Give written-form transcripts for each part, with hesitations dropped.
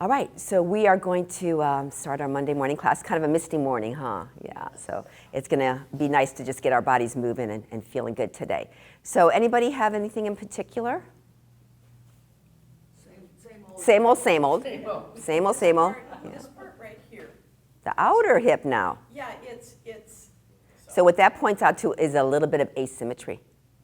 All right, so we are going to start our Monday morning class. Kind of a misty morning, huh? Yeah, so it's going to be nice to just get our bodies moving and feeling good today. So anybody have anything in particular? Same old. Same old. Yeah. This part right here. The outer hip now. Yeah, it's. So what that points out to is a little bit of asymmetry.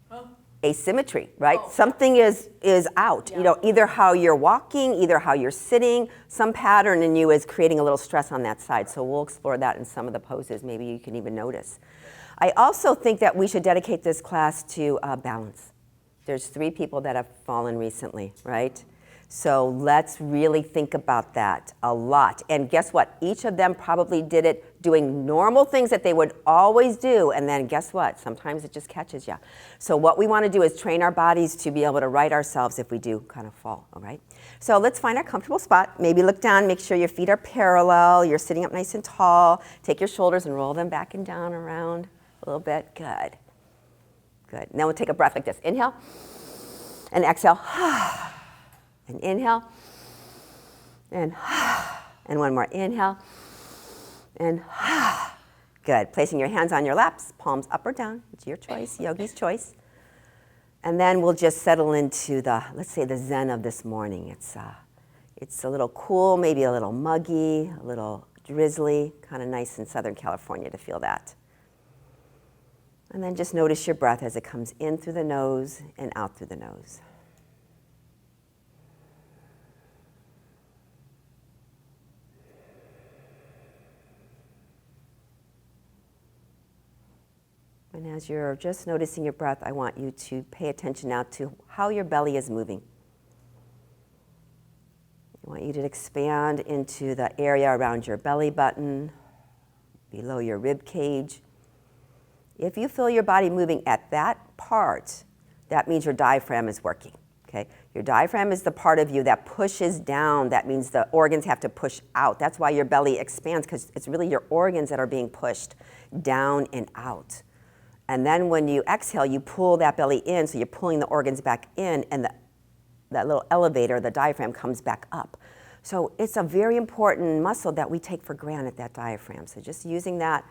Huh? Asymmetry, right? Oh. Something is out. Yeah. You know, either how you're walking, either how you're sitting, some pattern in you is creating a little stress on that side. So we'll explore that in some of the poses. Maybe you can even notice. I also think that we should dedicate this class to balance. There's 3 people that have fallen recently, right? So let's really think about that a lot. And guess what? Each of them probably did it doing normal things that they would always do. And then guess what? Sometimes it just catches you. So what we want to do is train our bodies to be able to right ourselves if we do kind of fall, all right? So let's find our comfortable spot. Maybe look down, make sure your feet are parallel. You're sitting up nice and tall. Take your shoulders and roll them back and down around a little bit. Good. Good. Now we'll take a breath like this. Inhale and exhale. And inhale, and one more. Inhale, and good. Placing your hands on your laps, palms up or down. It's your choice, yogi's choice. And then we'll just settle into the, let's say, the zen of this morning. It's a little cool, maybe a little muggy, a little drizzly, kind of nice in Southern California to feel that. And then just notice your breath as it comes in through the nose and out through the nose. And as you're just noticing your breath, I want you to pay attention now to how your belly is moving. I want you to expand into the area around your belly button, below your rib cage. If you feel your body moving at that part, that means your diaphragm is working. Okay? Your diaphragm is the part of you that pushes down. That means the organs have to push out. That's why your belly expands, because it's really your organs that are being pushed down and out. And then when you exhale, you pull that belly in, so you're pulling the organs back in, and that little elevator, the diaphragm, comes back up. So it's a very important muscle that we take for granted, that diaphragm. So just using that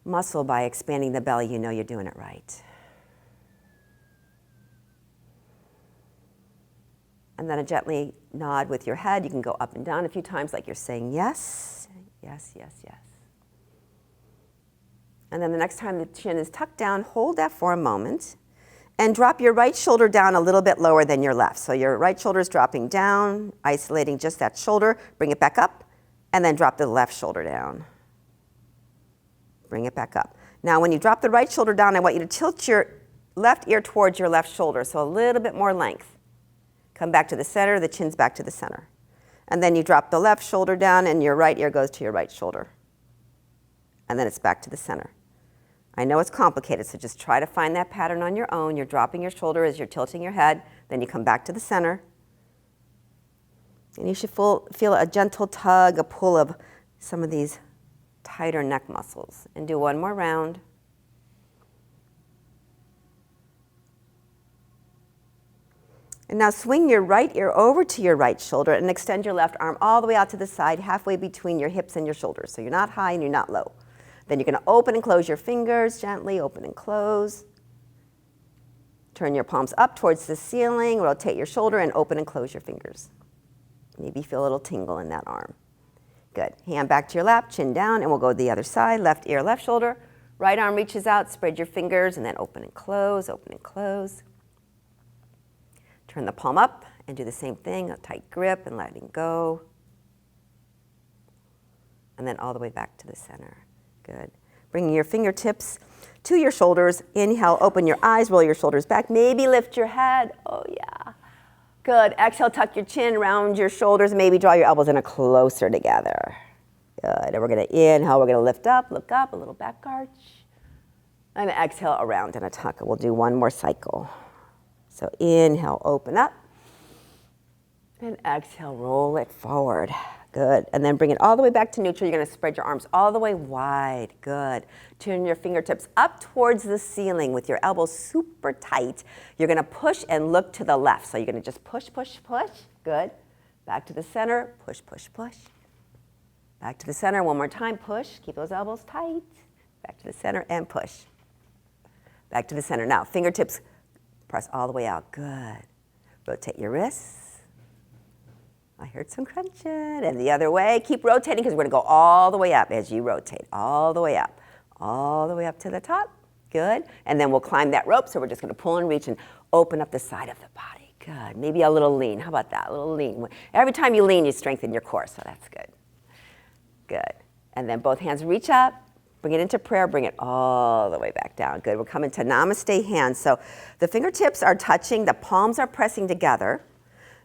muscle by expanding the belly, you know you're doing it right. And then a gently nod with your head. You can go up and down a few times like you're saying yes, yes, yes, yes. And then the next time the chin is tucked down, hold that for a moment and drop your right shoulder down a little bit lower than your left. So your right shoulder is dropping down, isolating just that shoulder. Bring it back up, and then drop the left shoulder down. Bring it back up. Now when you drop the right shoulder down, I want you to tilt your left ear towards your left shoulder, so a little bit more length. Come back to the center, the chin's back to the center. And then you drop the left shoulder down, and your right ear goes to your right shoulder. And then it's back to the center. I know it's complicated, so just try to find that pattern on your own. You're dropping your shoulder as you're tilting your head, then you come back to the center. And you should feel a gentle tug, a pull of some of these tighter neck muscles. And do one more round. And now swing your right ear over to your right shoulder and extend your left arm all the way out to the side, halfway between your hips and your shoulders. So you're not high and you're not low. Then you're going to open and close your fingers, gently open and close. Turn your palms up towards the ceiling, rotate your shoulder, and open and close your fingers. Maybe feel a little tingle in that arm. Good. Hand back to your lap, chin down, and we'll go to the other side. Left ear, left shoulder. Right arm reaches out, spread your fingers, and then open and close, open and close. Turn the palm up and do the same thing, a tight grip and letting go. And then all the way back to the center. Good. Bringing your fingertips to your shoulders. Inhale, open your eyes, roll your shoulders back. Maybe lift your head. Oh, yeah. Good. Exhale, tuck your chin, round your shoulders. Maybe draw your elbows in closer together. Good. And we're going to inhale. We're going to lift up, look up, a little back arch. And exhale, around and a tuck. We'll do one more cycle. So inhale, open up. And exhale, roll it forward. Good. And then bring it all the way back to neutral. You're going to spread your arms all the way wide. Good. Turn your fingertips up towards the ceiling with your elbows super tight. You're going to push and look to the left. So you're going to just push, push, push. Good. Back to the center, push, push, push. Back to the center, one more time, push. Keep those elbows tight. Back to the center and push. Back to the center. Now, fingertips press all the way out. Good. Rotate your wrists. I heard some crunching. And the other way, keep rotating because we're going to go all the way up as you rotate. All the way up. All the way up to the top. Good. And then we'll climb that rope. So we're just going to pull and reach and open up the side of the body. Good. Maybe a little lean. How about that? A little lean. Every time you lean, you strengthen your core. So that's good. Good. And then both hands reach up. Bring it into prayer, bring it all the way back down. Good, we're coming to namaste hands. So the fingertips are touching, the palms are pressing together.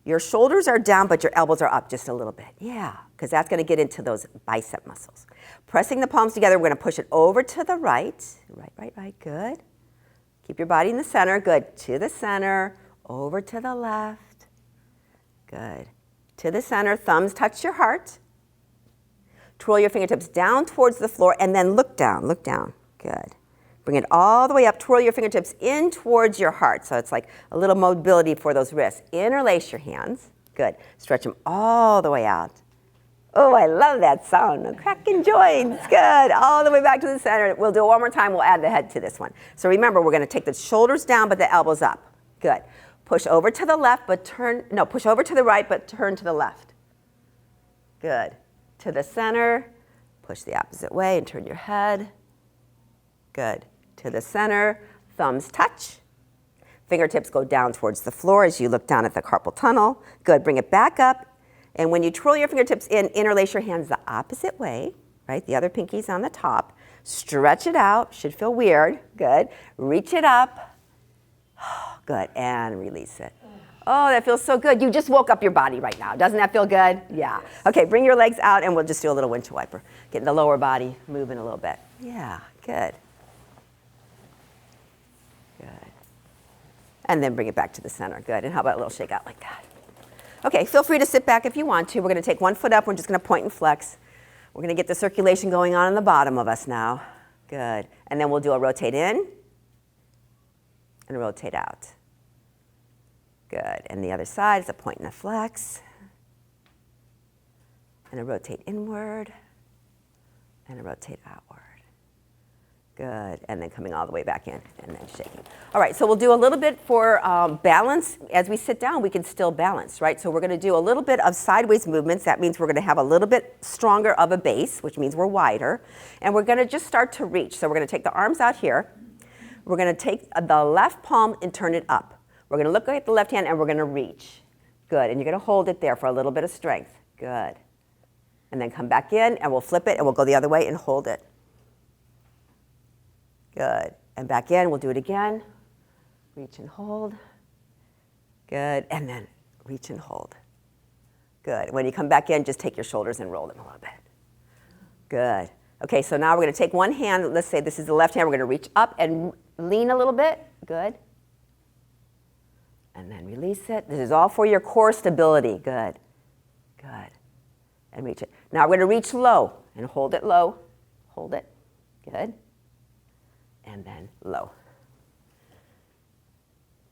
Your shoulders are down, but your elbows are up just a little bit. Yeah, because that's gonna get into those bicep muscles. Pressing the palms together, we're gonna push it over to the right. Right, good. Keep your body in the center, good. To the center, over to the left. Good. To the center, thumbs touch your heart. Twirl your fingertips down towards the floor and then look down, good. Bring it all the way up, twirl your fingertips in towards your heart. So it's like a little mobility for those wrists. Interlace your hands, good. Stretch them all the way out. Oh, I love that sound, cracking joints, good. All the way back to the center. We'll do it one more time, we'll add the head to this one. So remember, we're gonna take the shoulders down but the elbows up, good. Push over to the left but push over to the right but turn to the left, good. To the center, push the opposite way and turn your head. Good. To the center, thumbs touch. Fingertips go down towards the floor as you look down at the carpal tunnel. Good. Bring it back up. And when you twirl your fingertips in, interlace your hands the opposite way, right? The other pinky's on the top. Stretch it out. Should feel weird. Good. Reach it up. Good. And release it. Oh, that feels so good. You just woke up your body right now. Doesn't that feel good? Yeah. Okay, bring your legs out and we'll just do a little windshield wiper. Getting the lower body moving a little bit. Yeah, good. Good. And then bring it back to the center. Good. And how about a little shake out like that? Okay, feel free to sit back if you want to. We're going to take one foot up. We're just going to point and flex. We're going to get the circulation going on in the bottom of us now. Good. And then we'll do a rotate in and a rotate out. Good. And the other side is a point and a flex. And a rotate inward. And a rotate outward. Good. And then coming all the way back in and then shaking. All right, so we'll do a little bit for balance. As we sit down, we can still balance, right? So we're going to do a little bit of sideways movements. That means we're going to have a little bit stronger of a base, which means we're wider. And we're going to just start to reach. So we're going to take the arms out here. We're going to take the left palm and turn it up. We're going to look at the left hand and we're going to reach. Good. And you're going to hold it there for a little bit of strength. Good. And then come back in and we'll flip it and we'll go the other way and hold it. Good. And back in, we'll do it again. Reach and hold. Good. And then reach and hold. Good. When you come back in, just take your shoulders and roll them a little bit. Good. Okay, so now we're going to take one hand. Let's say this is the left hand. We're going to reach up and lean a little bit. Good. And then release it. This is all for your core stability. Good. Good. And reach it. Now we're going to reach low and hold it low. Hold it. Good. And then low.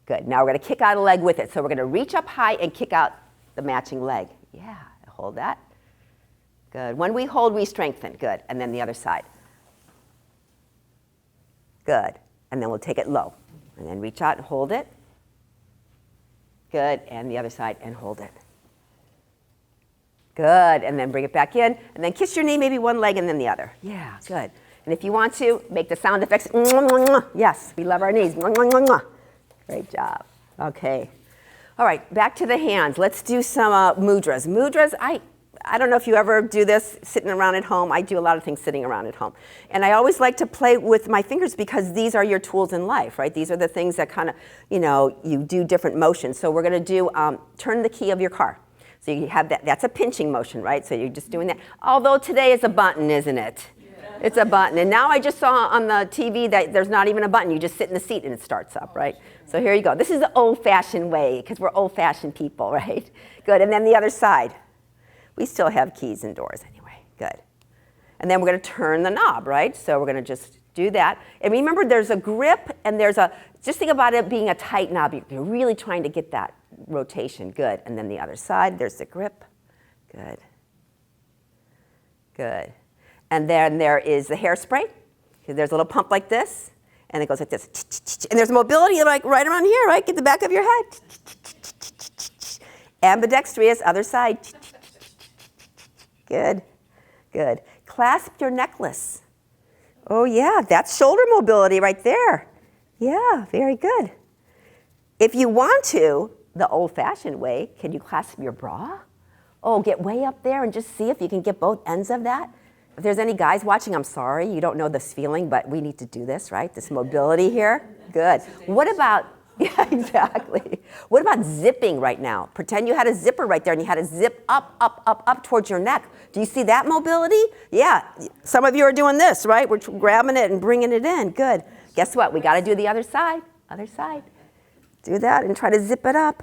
Good. Now we're going to kick out a leg with it. So we're going to reach up high and kick out the matching leg. Yeah. Hold that. Good. When we hold, we strengthen. Good. And then the other side. Good. And then we'll take it low. And then reach out and hold it. Good, and the other side, and hold it. Good, and then bring it back in, and then kiss your knee, maybe one leg and then the other. Yeah, good. And if you want to, make the sound effects. Yes, we love our knees. Great job. Okay. All right, back to the hands. Let's do some mudras. Mudras, I don't know if you ever do this sitting around at home. I do a lot of things sitting around at home. And I always like to play with my fingers because these are your tools in life, right? These are the things that kind of, you do different motions. So we're going to do turn the key of your car. So you have that. That's a pinching motion, right? So you're just doing that. Although today is a button, isn't it? Yeah. It's a button. And now I just saw on the TV that there's not even a button. You just sit in the seat and it starts up, right? So here you go. This is the old-fashioned way because we're old-fashioned people, right? Good. And then the other side. We still have keys and doors anyway. Good. And then we're going to turn the knob, right? So we're going to just do that. And remember, there's a grip and there's a Just think about it being a tight knob. You're really trying to get that rotation. Good. And then the other side, there's the grip. Good. Good. And then there is the hairspray. There's a little pump like this, and it goes like this. And there's mobility like right around here, right? Get the back of your head. Ambidextrous, other side. Good. Good. Clasp your necklace. Oh, yeah, that's shoulder mobility right there. Yeah, very good. If you want to, the old-fashioned way, can you clasp your bra? Oh, get way up there and just see if you can get both ends of that. If there's any guys watching, I'm sorry, you don't know this feeling, but we need to do this, right? This mobility here. Good. What about, yeah, exactly. What about zipping right now? Pretend you had a zipper right there and you had to zip up, up, up, up towards your neck. Do you see that mobility? Yeah. Some of you are doing this, right? We're grabbing it and bringing it in. Good. Guess what? We got to do the other side. Other side. Do that and try to zip it up.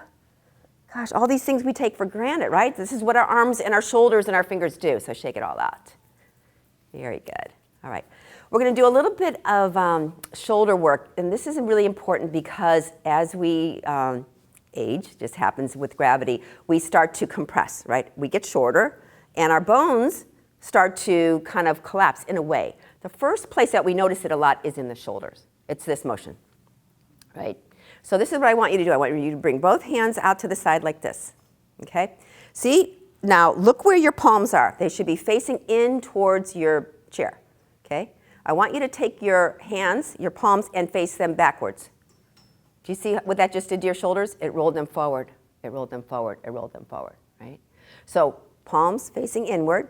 Gosh, all these things we take for granted, right? This is what our arms and our shoulders and our fingers do. So shake it all out. Very good. All right. We're going to do a little bit of shoulder work. And this is really important because as we age, just happens with gravity, we start to compress, right? We get shorter and our bones start to kind of collapse in a way. The first place that we notice it a lot is in the shoulders. It's this motion, right? So this is what I want you to do. I want you to bring both hands out to the side like this, okay? See, now look where your palms are. They should be facing in towards your chair, okay? I want you to take your hands, your palms, and face them backwards. Do you see what that just did to your shoulders? It rolled them forward. It rolled them forward. It rolled them forward, right? So palms facing inward,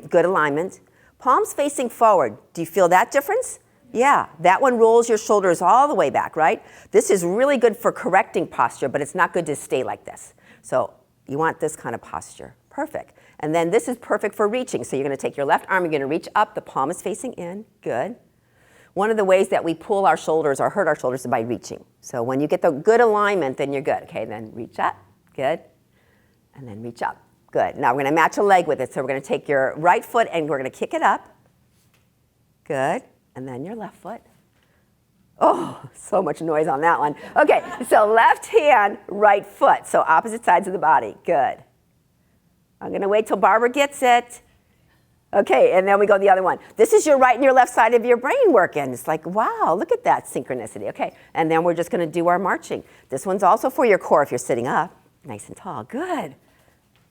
good alignment. Palms facing forward. Do you feel that difference? Yeah, that one rolls your shoulders all the way back, right? This is really good for correcting posture, but it's not good to stay like this. So you want this kind of posture. Perfect. And then this is perfect for reaching. So you're going to take your left arm, you're going to reach up, the palm is facing in. Good. One of the ways that we pull our shoulders or hurt our shoulders is by reaching. So when you get the good alignment, then you're good. Okay, then reach up. Good. And then reach up. Good. Now we're going to match a leg with it. So we're going to take your right foot and we're going to kick it up. Good. And then your left foot. Oh, so much noise on that one. Okay, so left hand, right foot. So opposite sides of the body. Good. I'm going to wait till Barbara gets it. Okay, and then we go the other one. This is your right and your left side of your brain working. It's like, wow, look at that synchronicity. Okay, and then we're just going to do our marching. This one's also for your core if you're sitting up. Nice and tall. Good.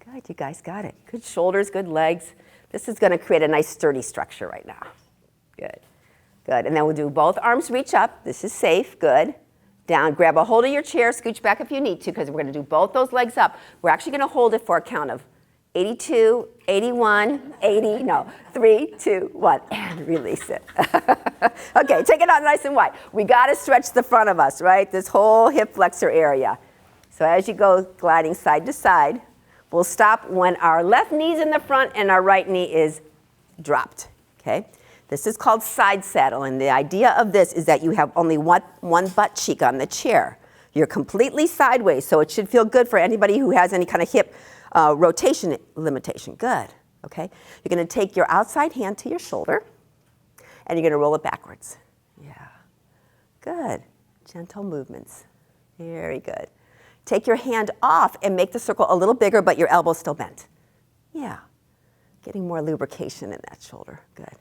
Good, you guys got it. Good shoulders, good legs. This is going to create a nice sturdy structure right now. Good. Good, and then we'll do both arms reach up. This is safe, good. Down, grab a hold of your chair, scooch back if you need to, because we're going to do both those legs up. We're actually going to hold it for a count of 82, 81, 80, no, 3, 2, 1, and release it. Okay, take it out nice and wide. We got to stretch the front of us, right? This whole hip flexor area. So as you go gliding side to side, we'll stop when our left knee's in the front and our right knee is dropped, okay? This is called side saddle, and the idea of this is that you have only one butt cheek on the chair. You're completely sideways, so it should feel good for anybody who has any kind of hip rotation limitation. Good, okay? You're going to take your outside hand to your shoulder, and you're going to roll it backwards. Yeah, good. Gentle movements. Very good. Take your hand off and make the circle a little bigger, but your elbow's still bent. Yeah, getting more lubrication in that shoulder. Good.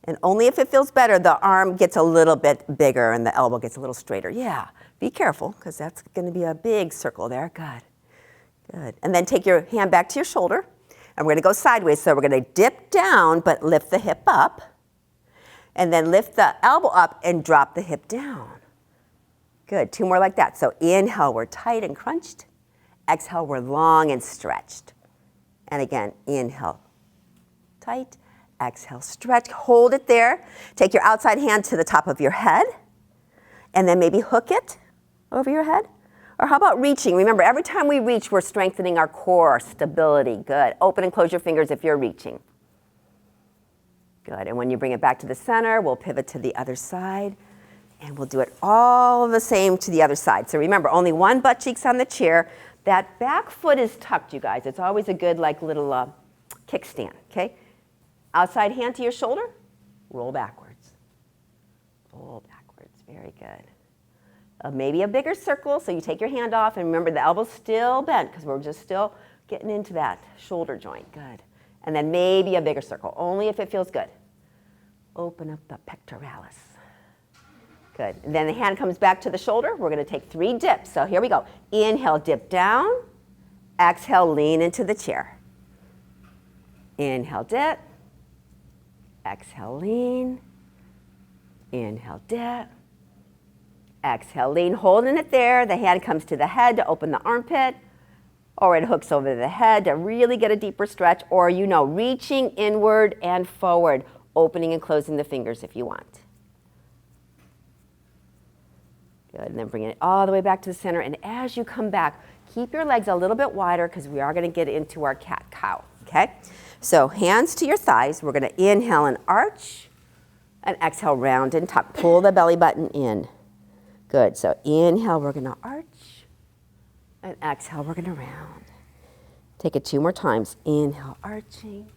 And only if it feels better, the arm gets a little bit bigger and the elbow gets a little straighter. Yeah, be careful, because that's going to be a big circle there. Good. Good. And then take your hand back to your shoulder, and we're going to go sideways. So we're going to dip down, but lift the hip up, and then lift the elbow up and drop the hip down. Good. 2 more like that. So inhale, we're tight and crunched. Exhale, we're long and stretched. And again, inhale, tight. Exhale, stretch, hold it there. Take your outside hand to the top of your head, and then maybe hook it over your head. Or how about reaching? Remember, every time we reach, we're strengthening our core, stability. Good. Open and close your fingers if you're reaching. Good. And when you bring it back to the center, we'll pivot to the other side, and we'll do it all the same to the other side. So remember, only one butt cheek's on the chair. That back foot is tucked, you guys. It's always a good, like, little kickstand, okay? Outside hand to your shoulder, roll backwards. Roll backwards, very good. Maybe a bigger circle, so you take your hand off, and remember the elbow's still bent because we're just still getting into that shoulder joint. Good. And then maybe a bigger circle, only if it feels good. Open up the pectoralis. Good. And then the hand comes back to the shoulder. We're going to take 3 dips. So here we go. Inhale, dip down. Exhale, lean into the chair. Inhale, dip. Exhale, lean. Inhale, dip. Exhale, lean, holding it there. The hand comes to the head to open the armpit, or it hooks over the head to really get a deeper stretch, or reaching inward and forward, opening and closing the fingers if you want. Good, and then bringing it all the way back to the center, and as you come back, keep your legs a little bit wider because we are going to get into our cat-cow, okay? So hands to your thighs. We're going to inhale and arch, and exhale, round and tuck. Pull the belly button in. Good, so inhale, we're going to arch, and exhale, we're going to round. Take it 2 more times. Inhale, arching,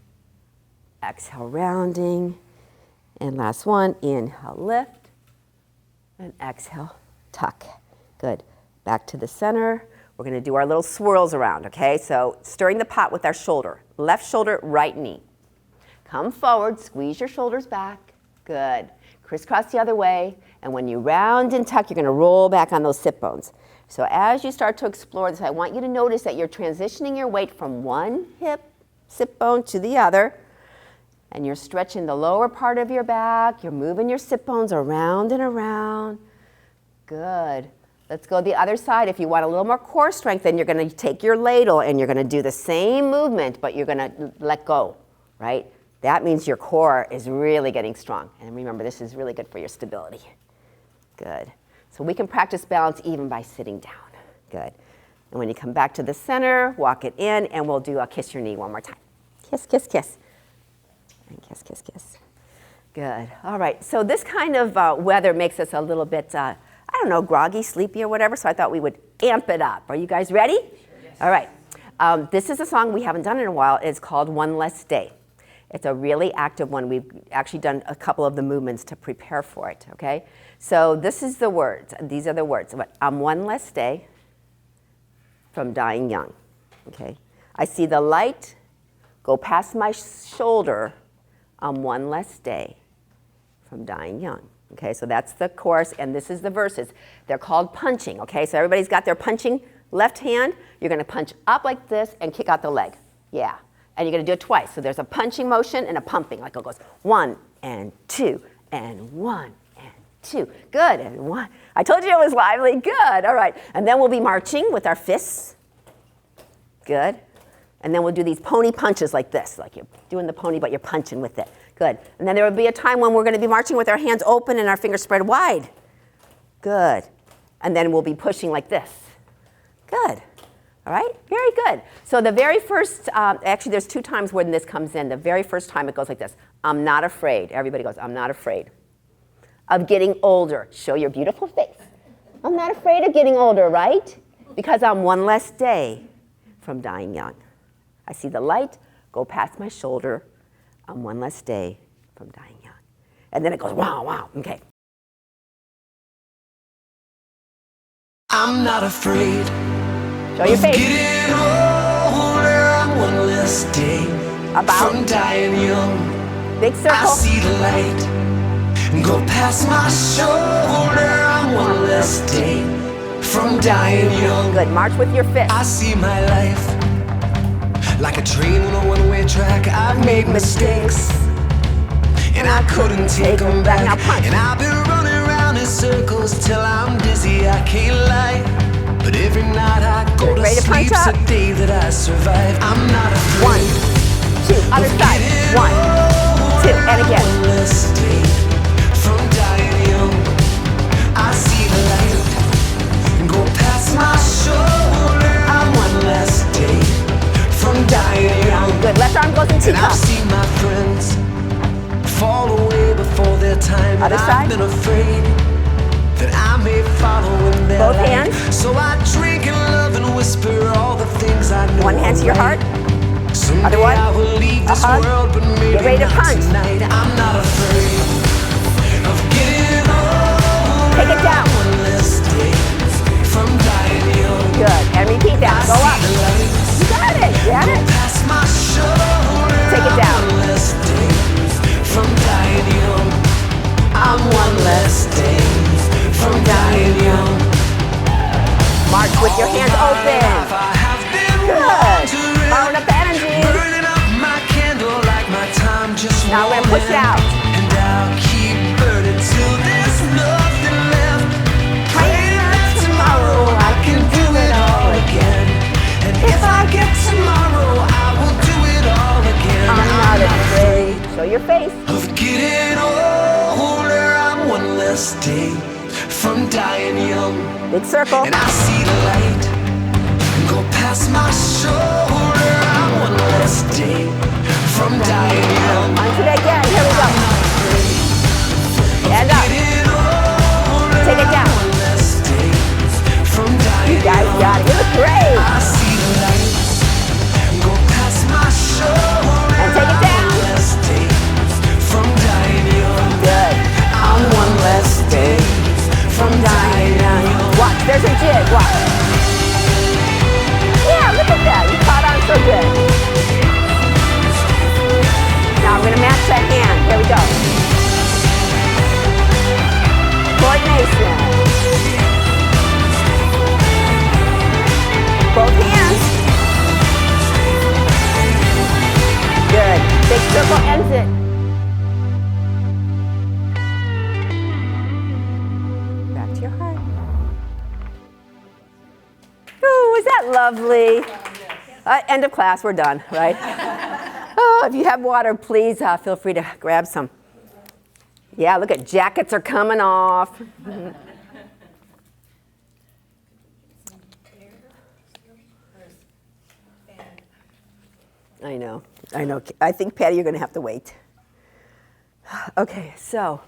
exhale, rounding, and last one, inhale, lift, and exhale, tuck. Good, back to the center. We're going to do our little swirls around, okay? So stirring the pot with our shoulder, left shoulder, right knee. Come forward, squeeze your shoulders back. Good. Crisscross the other way, and when you round and tuck, you're going to roll back on those sit bones. So as you start to explore this, I want you to notice that you're transitioning your weight from one hip sit bone to the other, and you're stretching the lower part of your back. You're moving your sit bones around and around. Good. Let's go the other side. If you want a little more core strength, then you're going to take your ladle and you're going to do the same movement, but you're going to let go, right? That means your core is really getting strong. And remember, this is really good for your stability. Good. So we can practice balance even by sitting down. Good. And when you come back to the center, walk it in, and we'll do a kiss your knee one more time. Kiss, kiss, kiss. And kiss, kiss, kiss. Good. All right. So this kind of weather makes us a little bit, groggy, sleepy, or whatever. So I thought we would amp it up. Are you guys ready? Sure, yes. All right. This is a song we haven't done in a while. It's called One Less Day. It's a really active one. We've actually done a couple of the movements to prepare for it, okay? So this is the words. These are the words. I'm one less day from dying young, okay? I see the light go past my shoulder. I'm one less day from dying young, okay? So that's the chorus, and this is the verses. They're called punching, okay? So everybody's got their punching left hand. You're going to punch up like this and kick out the leg. Yeah. And you're going to do it twice. So there's a punching motion and a pumping, like it goes 1 and 2 and 1 and 2. Good, and 1. I told you it was lively. Good, all right. And then we'll be marching with our fists. Good. And then we'll do these pony punches like this, like you're doing the pony, but you're punching with it. Good. And then there will be a time when we're going to be marching with our hands open and our fingers spread wide. Good. And then we'll be pushing like this. Good. All right, very good. So the very first, actually there's 2 times when this comes in. The very first time it goes like this. I'm not afraid. Everybody goes, I'm not afraid of getting older. Show your beautiful face. I'm not afraid of getting older, right? Because I'm one less day from dying young. I see the light go past my shoulder. I'm one less day from dying young. And then it goes, wow, wow, okay. I'm not afraid. Show your face. Getting older, I'm one less day from dying young. Big circle. I see the light go past my shoulder. I'm one less day from dying young. Good. March with your fist. I see my life like a train on a one-way track. I've made mistakes and I couldn't take them back. Now punch. And I've been running around in circles till I'm dizzy. I can't lie. But every night I go to sleep's a day that I survive. I'm not afraid. 1, 2, other side. 1, 2, and again. One less day from dying young. I see the light go past my shoulder. I'm one less day from dying young. Good. Left arm goes in And I've seen my friends fall away before their time. Other and side. I've been afraid that I may follow in their Both light. hands. So I drink and love and whisper all the things I know. One hand to your heart. Someday Other one. I will leave this hug. world, but maybe Get ready to not punch. tonight. I'm not afraid of getting old. Take it down. less days from dying young. Good. And repeat that. Go up. You got it. Get it. Past my shoulder. Take it down. I'm less days from dying young. I'm one less days from dying young. March with your hands open. Good. Power up energy. Burning up my candle like my time just Now we're gonna push it out. And I'll keep burning till there's nothing left. Pray that tomorrow I can do it all again. And if I get tomorrow, I will do it all again. I'm not afraid. Show your face. Of getting older, I'm one less day from dying young. Big circle. And I see the light go past my shoulder. I'm one less day from dying young. Onto it again. Here we go. Stand up. Take it down. One less days from dying You guys got it. You look great. I see the light go past my shoulder. And take it down. I'm one less days from dying young. Good. I'm one less days from dying young. Watch. There's a jig. Watch. Yeah, look at that. You caught on so good. Now we're going to match that hand. Here we go. Coordination. Both hands. Good. Big circle ends it. Back to your heart. Ooh, is that lovely? End of class, we're done, right? Oh, if you have water, please feel free to grab some. Yeah, look at jackets are coming off. I know. I think, Patty, you're going to have to wait. Okay, so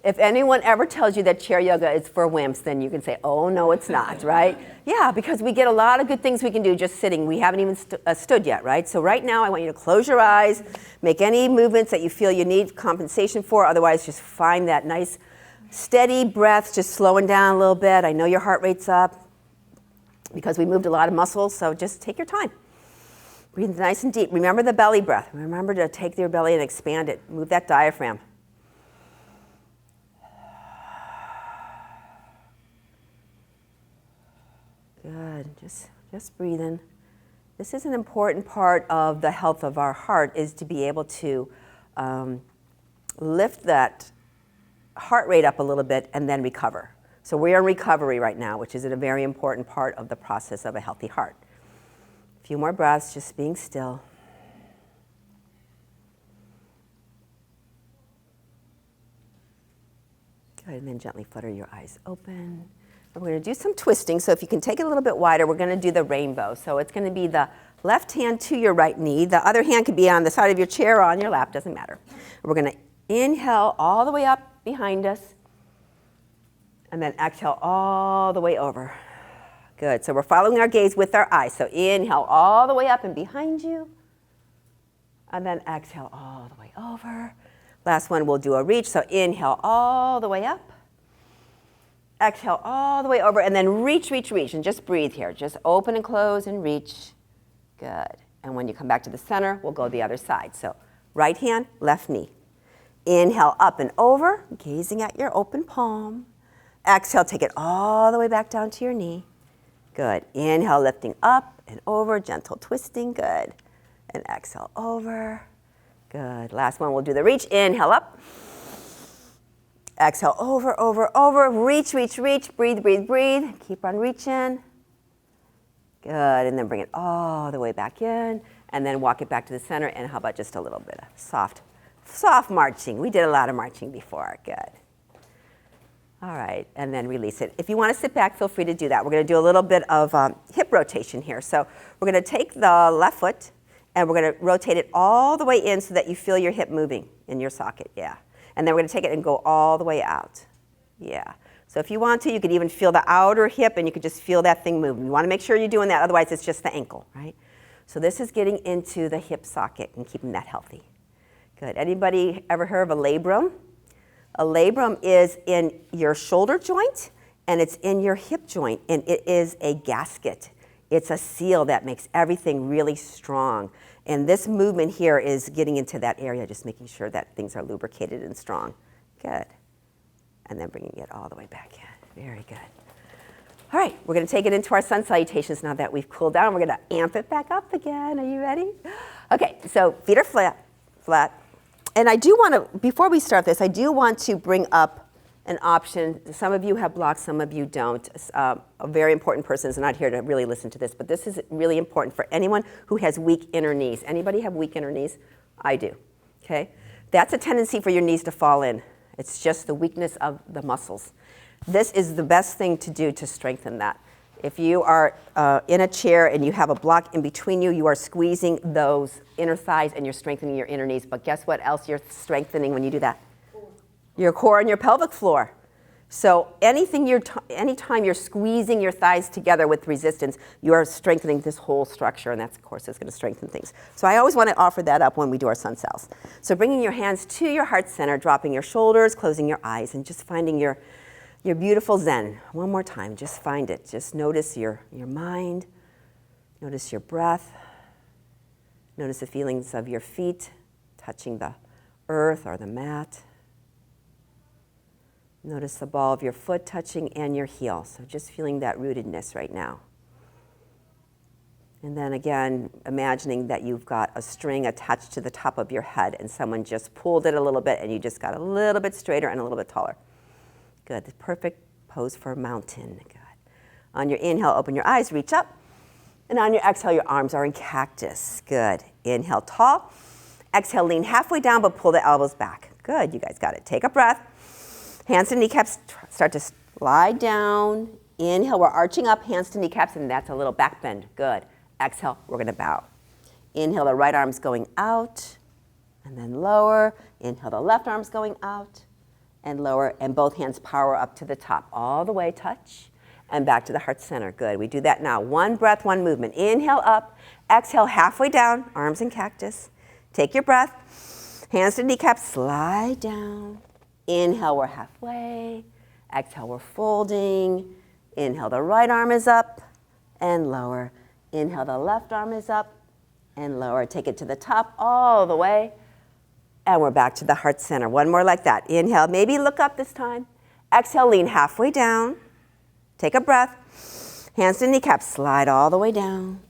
if anyone ever tells you that chair yoga is for wimps, then you can say, oh, no, it's not, right? Yeah, because we get a lot of good things we can do just sitting. We haven't even stood yet, right? So right now, I want you to close your eyes, make any movements that you feel you need compensation for. Otherwise, just find that nice, steady breath, just slowing down a little bit. I know your heart rate's up because we moved a lot of muscles, so just take your time. Breathe nice and deep. Remember the belly breath. Remember to take your belly and expand it. Move that diaphragm. Good. Just breathe in. This is an important part of the health of our heart, is to be able to lift that heart rate up a little bit and then recover. So we're in recovery right now, which is a very important part of the process of a healthy heart. A few more breaths, just being still. Good, and then gently flutter your eyes open. And we're going to do some twisting, so if you can take it a little bit wider, we're going to do the rainbow. So it's going to be the left hand to your right knee. The other hand could be on the side of your chair or on your lap, doesn't matter. We're going to inhale all the way up behind us, and then exhale all the way over. Good, so we're following our gaze with our eyes. So inhale all the way up and behind you, and then exhale all the way over. Last one, we'll do a reach. So inhale all the way up, exhale all the way over, and then reach, reach, reach, and just breathe here. Just open and close and reach. Good. And when you come back to the center, we'll go the other side. So right hand, left knee. Inhale up and over, gazing at your open palm. Exhale, take it all the way back down to your knee. Good. Inhale, lifting up and over, gentle twisting. Good. And exhale over. Good. Last one, we'll do the reach. Inhale up. Exhale over, over, over. Reach, reach, reach. Breathe, breathe, breathe. Keep on reaching. Good. And then bring it all the way back in. And then walk it back to the center. And how about just a little bit of soft marching? We did a lot of marching before. Good. All right, and then release it. If you want to sit back, feel free to do that. We're going to do a little bit of hip rotation here. So we're going to take the left foot, and we're going to rotate it all the way in so that you feel your hip moving in your socket, yeah. And then we're going to take it and go all the way out, yeah. So if you want to, you could even feel the outer hip, and you could just feel that thing moving. You want to make sure you're doing that, otherwise it's just the ankle, right? So this is getting into the hip socket and keeping that healthy. Good. Anybody ever heard of a labrum? A labrum is in your shoulder joint, and it's in your hip joint, and it is a gasket. It's a seal that makes everything really strong. And this movement here is getting into that area, just making sure that things are lubricated and strong. Good. And then bringing it all the way back in. Very good. All right, we're going to take it into our sun salutations now that we've cooled down. We're going to amp it back up again. Are you ready? Okay, so feet are flat. And I do want to, before we start this, I do want to bring up an option. Some of you have blocks, some of you don't. A very important person is not here to really listen to this, but this is really important for anyone who has weak inner knees. Anybody have weak inner knees? I do, okay? That's a tendency for your knees to fall in. It's just the weakness of the muscles. This is the best thing to do to strengthen that. If you are in a chair and you have a block in between you, you are squeezing those inner thighs and you're strengthening your inner knees. But guess what else you're strengthening when you do that? Your core and your pelvic floor. So anytime you're squeezing your thighs together with resistance, you are strengthening this whole structure, and that's, of course, is going to strengthen things. So I always want to offer that up when we do our sun sals. So bringing your hands to your heart center, dropping your shoulders, closing your eyes, and just finding your beautiful Zen. One more time, just find it. Just notice your mind, notice your breath, notice the feelings of your feet touching the earth or the mat. Notice the ball of your foot touching and your heel. So just feeling that rootedness right now. And then again, imagining that you've got a string attached to the top of your head and someone just pulled it a little bit and you just got a little bit straighter and a little bit taller. Good, the perfect pose for a mountain. Good. On your inhale, open your eyes, reach up. And on your exhale, your arms are in cactus. Good. Inhale, tall. Exhale, lean halfway down, but pull the elbows back. Good, you guys got it. Take a breath. Hands to kneecaps start to slide down. Inhale, we're arching up, hands to kneecaps, and that's a little back bend. Good. Exhale, we're going to bow. Inhale, the right arm's going out, and then lower. Inhale, the left arm's going out, and lower, and both hands power up to the top. All the way, touch, and back to the heart center. Good. We do that now. One breath, one movement. Inhale up, exhale halfway down, arms in cactus. Take your breath. Hands to kneecaps, slide down. Inhale, we're halfway. Exhale, we're folding. Inhale, the right arm is up and lower. Inhale, the left arm is up and lower. Take it to the top all the way. And we're back to the heart center. One more like that. Inhale, maybe look up this time. Exhale, lean halfway down. Take a breath. Hands to kneecaps, slide all the way down.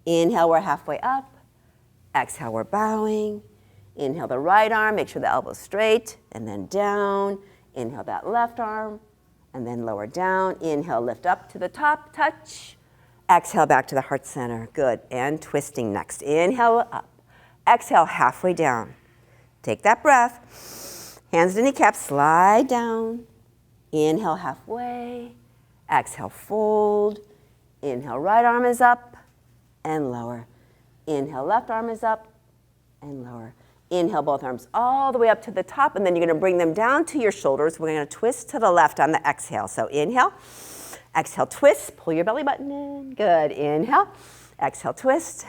Inhale, we're halfway up. Exhale, we're bowing. Inhale the right arm, make sure the elbow's straight, and then down. Inhale that left arm, and then lower down. Inhale, lift up to the top, touch. Exhale back to the heart center. Good. And twisting next. Inhale up. Exhale halfway down. Take that breath. Hands to kneecaps, slide down. Inhale halfway. Exhale, fold. Inhale, right arm is up and lower. Inhale, left arm is up and lower. Inhale, both arms all the way up to the top, and then you're going to bring them down to your shoulders. We're going to twist to the left on the exhale. So inhale, exhale, twist, pull your belly button in. Good. Inhale, exhale, twist.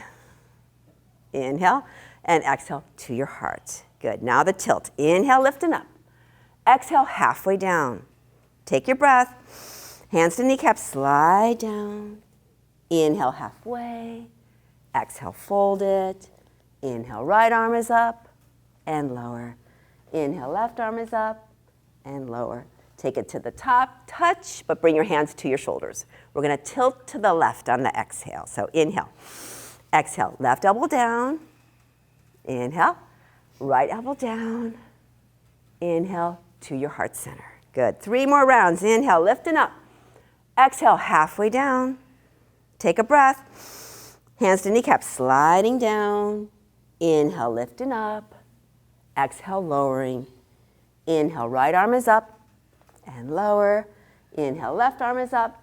Inhale, and exhale to your heart. Good. Now the tilt. Inhale, lifting up. Exhale, halfway down. Take your breath. Hands to kneecaps, slide down. Inhale, halfway. Exhale, fold it. Inhale, right arm is up and lower. Inhale, left arm is up and lower. Take it to the top, touch, but bring your hands to your shoulders. We're going to tilt to the left on the exhale. So inhale, exhale, left elbow down. Inhale, right elbow down. Inhale to your heart center. Good. 3 more rounds. Inhale, lifting up. Exhale, halfway down. Take a breath. Hands to kneecaps, sliding down. Inhale, lifting up. Exhale, lowering. Inhale, right arm is up and lower. Inhale, left arm is up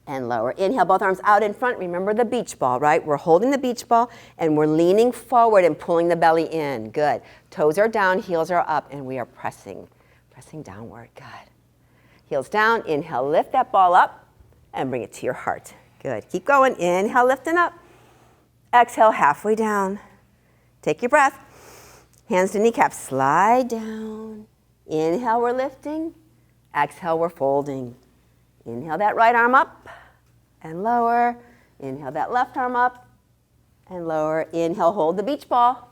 and lower. Inhale, both arms out in front. Remember the beach ball, right? We're holding the beach ball and we're leaning forward and pulling the belly in. Good. Toes are down, heels are up, and we are pressing downward. Good. Heels down. Inhale, lift that ball up and bring it to your heart. Good. Keep going. Inhale, lifting up. Exhale, halfway down. Take your breath. Hands to kneecaps, slide down. Inhale, we're lifting. Exhale, we're folding. Inhale that right arm up and lower. Inhale that left arm up and lower. Inhale, hold the beach ball.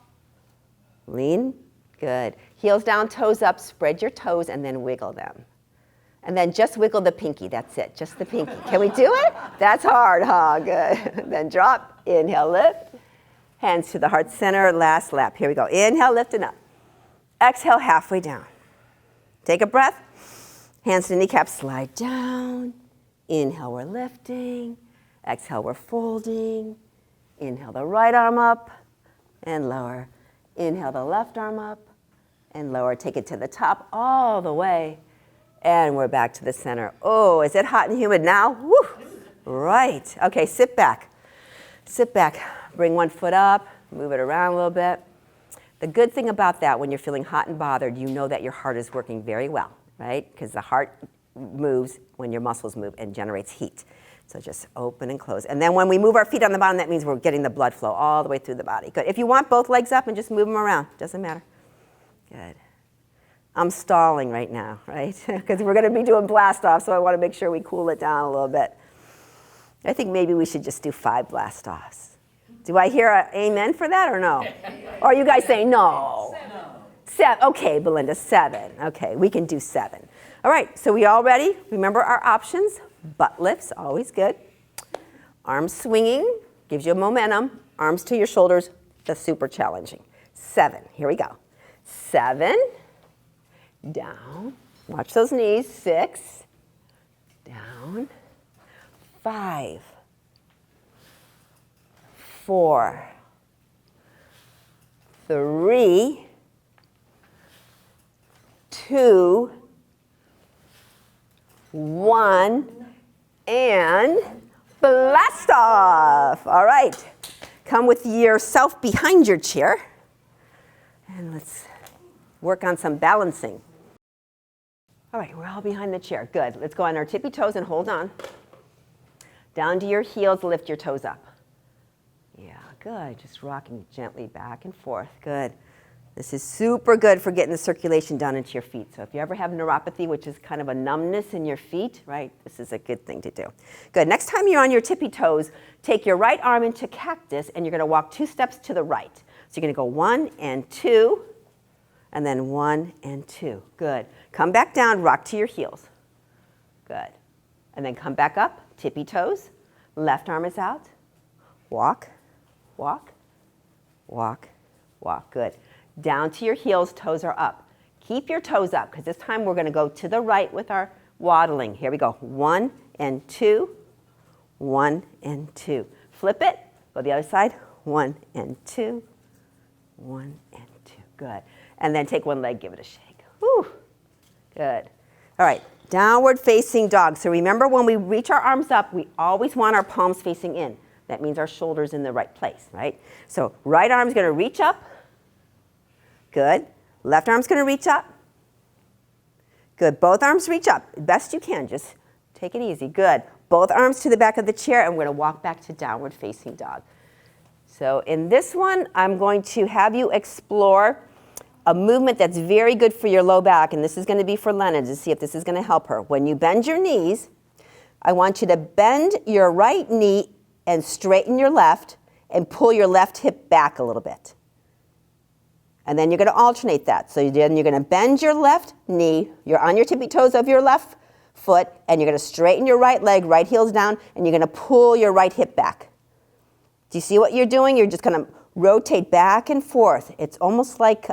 Lean. Good. Heels down, toes up. Spread your toes and then wiggle them. And then just wiggle the pinky. That's it. Just the pinky. Can we do it? That's hard, huh? Good. Then drop. Inhale, lift. Hands to the heart center. Last lap. Here we go. Inhale, lifting up. Exhale, halfway down. Take a breath. Hands to kneecaps. Slide down. Inhale, we're lifting. Exhale, we're folding. Inhale the right arm up and lower. Inhale the left arm up and lower. Take it to the top all the way. And we're back to the center. Oh, is it hot and humid now? Woo! Right. Okay, sit back. Sit back. Bring one foot up. Move it around a little bit. The good thing about that, when you're feeling hot and bothered, you know that your heart is working very well, right? Because the heart moves when your muscles move and generates heat. So just open and close. And then when we move our feet on the bottom, that means we're getting the blood flow all the way through the body. Good. If you want both legs up and just move them around, doesn't matter. Good. I'm stalling right now, right? Because we're going to be doing blast off, so I want to make sure we cool it down a little bit. I think maybe we should just do 5 blast offs. Do I hear an amen for that or no? Or are you guys saying no? 7. Okay, Belinda, 7. Okay, we can do 7. All right, so we all ready? Remember our options. Butt lifts, always good. Arms swinging, gives you momentum. Arms to your shoulders, that's super challenging. 7, here we go. 7, down. Watch those knees. 6, down. 5, 4, 3, 2, 1, and blast off. All right. Come with yourself behind your chair. And let's work on some balancing. All right, we're all behind the chair. Good. Let's go on our tippy toes and hold on. Down to your heels, lift your toes up. Yeah, good. Just rocking gently back and forth. Good. This is super good for getting the circulation down into your feet. So if you ever have neuropathy, which is kind of a numbness in your feet, right, this is a good thing to do. Good. Next time you're on your tippy toes, take your right arm into cactus, and you're going to walk 2 steps to the right. So you're going to go 1 and 2, and then 1 and 2. Good. Come back down, rock to your heels. Good. And then come back up, tippy toes. Left arm is out. Walk, walk, walk, walk. Good. Down to your heels, toes are up. Keep your toes up, because this time we're going to go to the right with our waddling. Here we go. 1 and 2, 1 and 2. Flip it, go the other side. 1 and 2, 1 and 2. Good. And then take one leg, give it a shake. Whew. Good. All right, downward facing dog. So remember, when we reach our arms up, we always want our palms facing in. That means our shoulders in the right place, right? So right arm's going to reach up. Good. Left arm's going to reach up. Good. Both arms reach up. Best you can. Just take it easy. Good. Both arms to the back of the chair, and we're going to walk back to downward facing dog. So in this one, I'm going to have you explore a movement that's very good for your low back, and this is going to be for Lena to see if this is going to help her. When you bend your knees, I want you to bend your right knee and straighten your left and pull your left hip back a little bit. And then you're going to alternate that. So then you're going to bend your left knee, you're on your tippy toes of your left foot, and you're going to straighten your right leg, right heels down, and you're going to pull your right hip back. Do you see what you're doing? You're just going to rotate back and forth. It's almost like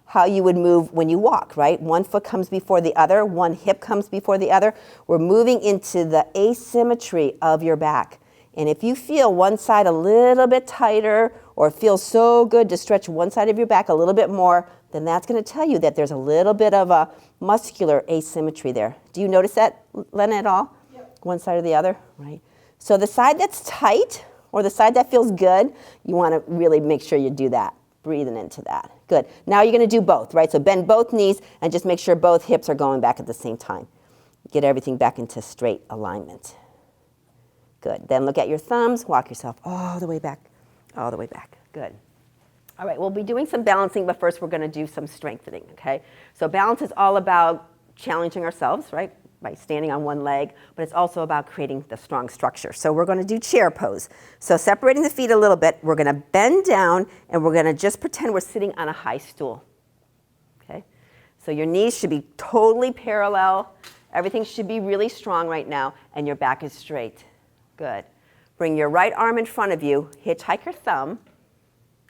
how you would move when you walk, right? One foot comes before the other, one hip comes before the other. We're moving into the asymmetry of your back. And if you feel one side a little bit tighter, or it feels so good to stretch one side of your back a little bit more, then that's going to tell you that there's a little bit of a muscular asymmetry there. Do you notice that, Lena, at all? Yep. One side or the other, right? So the side that's tight, or the side that feels good, you want to really make sure you do that, breathing into that. Good. Now you're going to do both, right? So bend both knees and just make sure both hips are going back at the same time. Get everything back into straight alignment. Good. Then look at your thumbs, walk yourself all the way back, all the way back. Good. All right, we'll be doing some balancing, but first we're going to do some strengthening, okay? So balance is all about challenging ourselves, right? by standing on one leg, but it's also about creating the strong structure. So we're going to do chair pose. So separating the feet a little bit, we're going to bend down and we're going to just pretend we're sitting on a high stool. Okay? So your knees should be totally parallel. Everything should be really strong right now, and your back is straight. Good. Bring your right arm in front of you, hitchhike your thumb,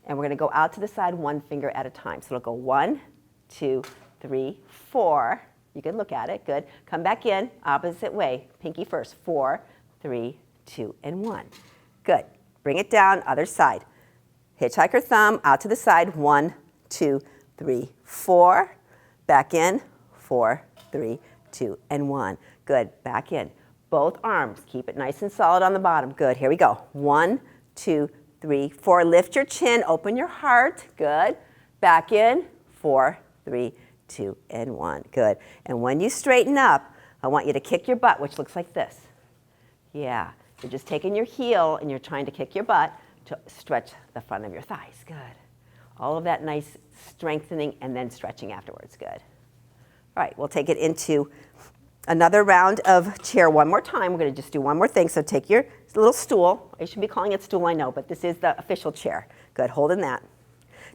and we're going to go out to the side one finger at a time. So it'll go 1, 2, 3, 4. You can look at it. Good. Come back in, opposite way. Pinky first. 4, 3, 2, and 1. Good. Bring it down, other side. Hitchhike your thumb, out to the side. 1, 2, 3, 4. Back in. 4, 3, 2, and 1. Good. Back in. Both arms. Keep it nice and solid on the bottom. Good. Here we go. 1, 2, 3, 4. Lift your chin. Open your heart. Good. Back in. 4, 3, 2, and 1. Good. And when you straighten up, I want you to kick your butt, which looks like this. Yeah. You're just taking your heel and you're trying to kick your butt to stretch the front of your thighs. Good. All of that nice strengthening and then stretching afterwards. Good. All right. We'll take it into another round of chair one more time. We're going to just do one more thing. So take your little stool. I should be calling it stool, I know, but this is the official chair. Good. Holding that.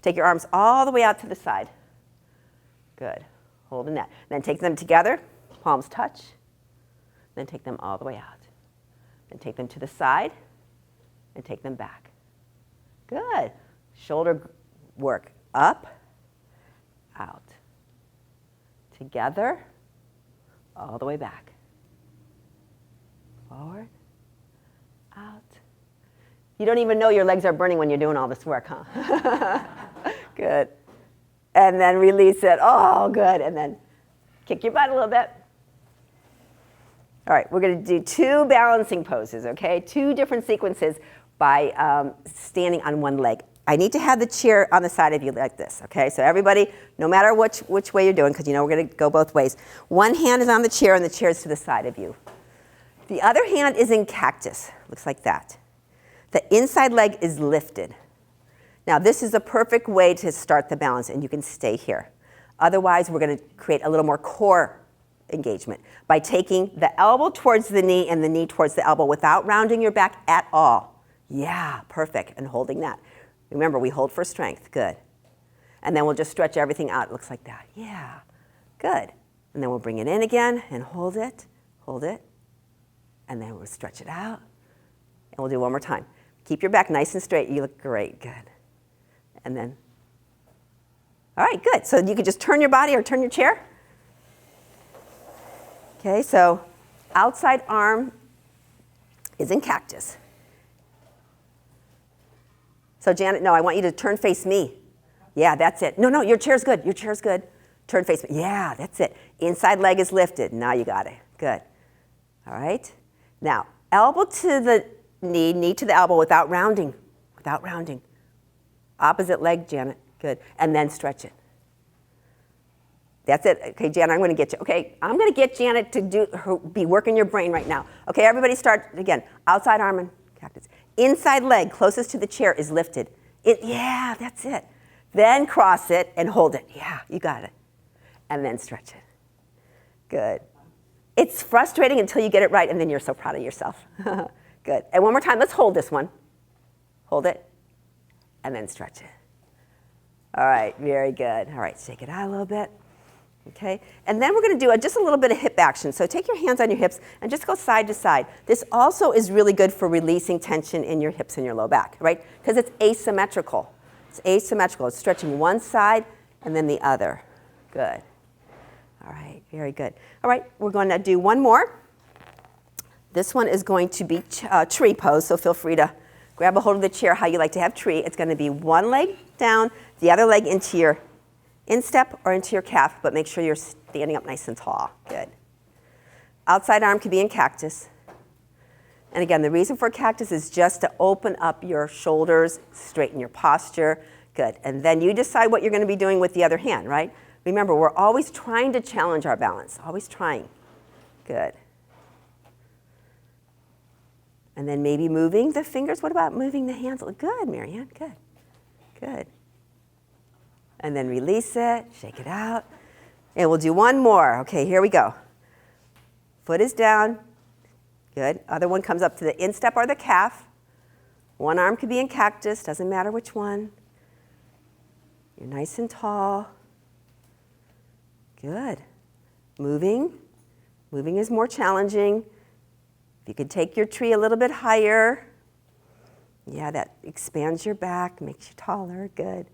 Take your arms all the way out to the side. Good. Holding that. Then take them together. Palms touch. Then take them all the way out. Then take them to the side and take them back. Good. Shoulder work. Up, out. Together, all the way back. Forward, out. You don't even know your legs are burning when you're doing all this work, huh? Good. And then release it. Oh, good. And then kick your butt a little bit. All right, we're going to do 2 balancing poses, okay? 2 different sequences by standing on one leg. I need to have the chair on the side of you like this, okay? So everybody, no matter which way you're doing, because you know we're going to go both ways. One hand is on the chair and the chair is to the side of you. The other hand is in cactus, looks like that. The inside leg is lifted. Now this is a perfect way to start the balance, and you can stay here. Otherwise, we're going to create a little more core engagement by taking the elbow towards the knee and the knee towards the elbow without rounding your back at all. Yeah, perfect, and holding that. Remember, we hold for strength. Good. And then we'll just stretch everything out. It looks like that. Yeah. Good. And then we'll bring it in again and hold it. Hold it. And then we'll stretch it out. And we'll do one more time. Keep your back nice and straight. You look great. Good. And then, all right, good. So you could just turn your body or turn your chair. Okay, so outside arm is in cactus. So Janet, no, I want you to turn face me. Yeah, that's it. No, your chair's good. Your chair's good. Turn face me. Yeah, that's it. Inside leg is lifted. Now you got it. Good. All right. Now, elbow to the knee, knee to the elbow without rounding. Without rounding. Opposite leg, Janet. Good. And then stretch it. That's it. Okay, Janet, I'm going to get you. Okay, I'm going to get Janet to be working your brain right now. Okay, everybody start again. Outside arm and cactus. Inside leg closest to the chair is lifted. Yeah, that's it. Then cross it and hold it. Yeah, you got it. And then stretch it. Good. It's frustrating until you get it right, and then you're so proud of yourself. Good. And one more time, let's hold this one. Hold it, and then stretch it. All right, very good. All right, shake it out a little bit. Okay, and then we're going to do just a little bit of hip action. So take your hands on your hips and just go side to side. This also is really good for releasing tension in your hips and your low back, right? Because it's asymmetrical. It's asymmetrical. It's stretching one side and then the other. Good. All right, very good. All right, we're going to do one more. This one is going to be tree pose, so feel free to grab a hold of the chair how you like to have tree. It's going to be one leg down, the other leg into your instep or into your calf, but make sure you're standing up nice and tall. Good. Outside arm can be in cactus. And again, the reason for cactus is just to open up your shoulders, straighten your posture. Good. And then you decide what you're going to be doing with the other hand, right? Remember, we're always trying to challenge our balance, always trying. Good. And then maybe moving the fingers. What about moving the hands? Good, Marianne. Good. Good. And then release it, shake it out. And we'll do one more. Okay, here we go. Foot is down. Good. Other one comes up to the instep or the calf. One arm could be in cactus, doesn't matter which one. You're nice and tall. Good. Moving. Moving is more challenging. If you could take your tree a little bit higher. Yeah, that expands your back, makes you taller. Good.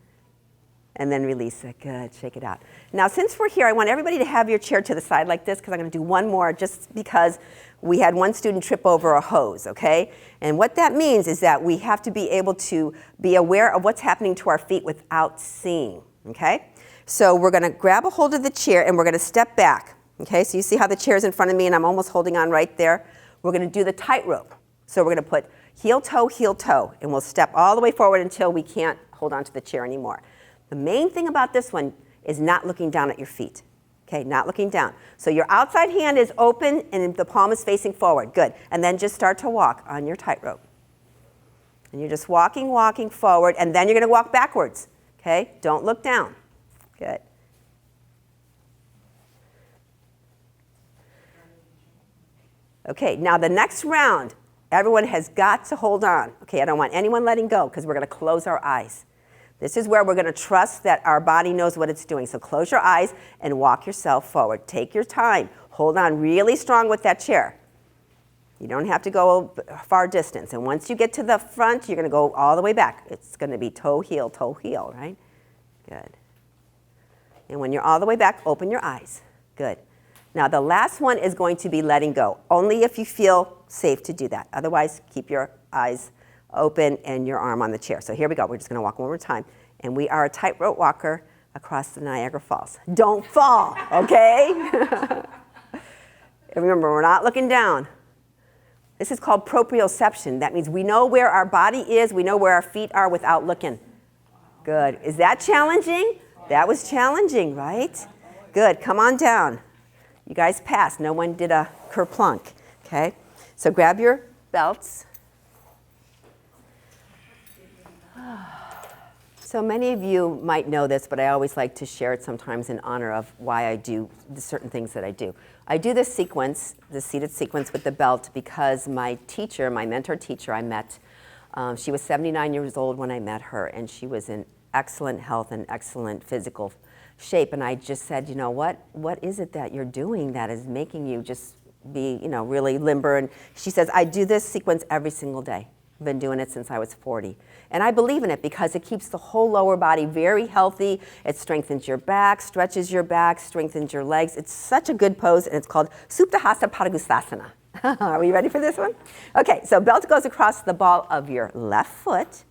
And then release it. Good. Shake it out. Now, since we're here, I want everybody to have your chair to the side like this because I'm going to do one more just because we had one student trip over a hose, okay? And what that means is that we have to be able to be aware of what's happening to our feet without seeing, okay? So we're going to grab a hold of the chair and we're going to step back, okay? So you see how the chair's in front of me and I'm almost holding on right there? We're going to do the tightrope. So we're going to put heel, toe, and we'll step all the way forward until we can't hold on to the chair anymore. The main thing about this one is not looking down at your feet, okay? Not looking down. So your outside hand is open and the palm is facing forward. Good. And then just start to walk on your tightrope. And you're just walking forward, and then you're going to walk backwards, okay? Don't look down. Good. Okay, now the next round, everyone has got to hold on. Okay, I don't want anyone letting go because we're going to close our eyes. This is where we're going to trust that our body knows what it's doing. So close your eyes and walk yourself forward. Take your time. Hold on really strong with that chair. You don't have to go far distance. And once you get to the front, you're going to go all the way back. It's going to be toe, heel, right? Good. And when you're all the way back, open your eyes. Good. Now the last one is going to be letting go. Only if you feel safe to do that. Otherwise, keep your eyes open and your arm on the chair. So here we go. We're just going to walk one more time. And we are a tightrope walker across the Niagara Falls. Don't fall, okay? And remember, we're not looking down. This is called proprioception. That means we know where our body is, we know where our feet are without looking. Good. Is that challenging? That was challenging, right? Good. Come on down. You guys passed. No one did a kerplunk, okay? So grab your belts. So many of you might know this, but I always like to share it sometimes in honor of why I do the certain things that I do. I do this sequence, the seated sequence with the belt, because my teacher, my mentor teacher I met, she was 79 years old when I met her, and she was in excellent health and excellent physical shape. And I just said, you know what is it that you're doing that is making you just be, really limber? And she says, I do this sequence every single day. I've been doing it since I was 40. And I believe in it because it keeps the whole lower body very healthy. It strengthens your back, stretches your back, strengthens your legs. It's such a good pose, and it's called Suptahasta Padangusthasana. Are we ready for this one? Okay, so belt goes across the ball of your left foot.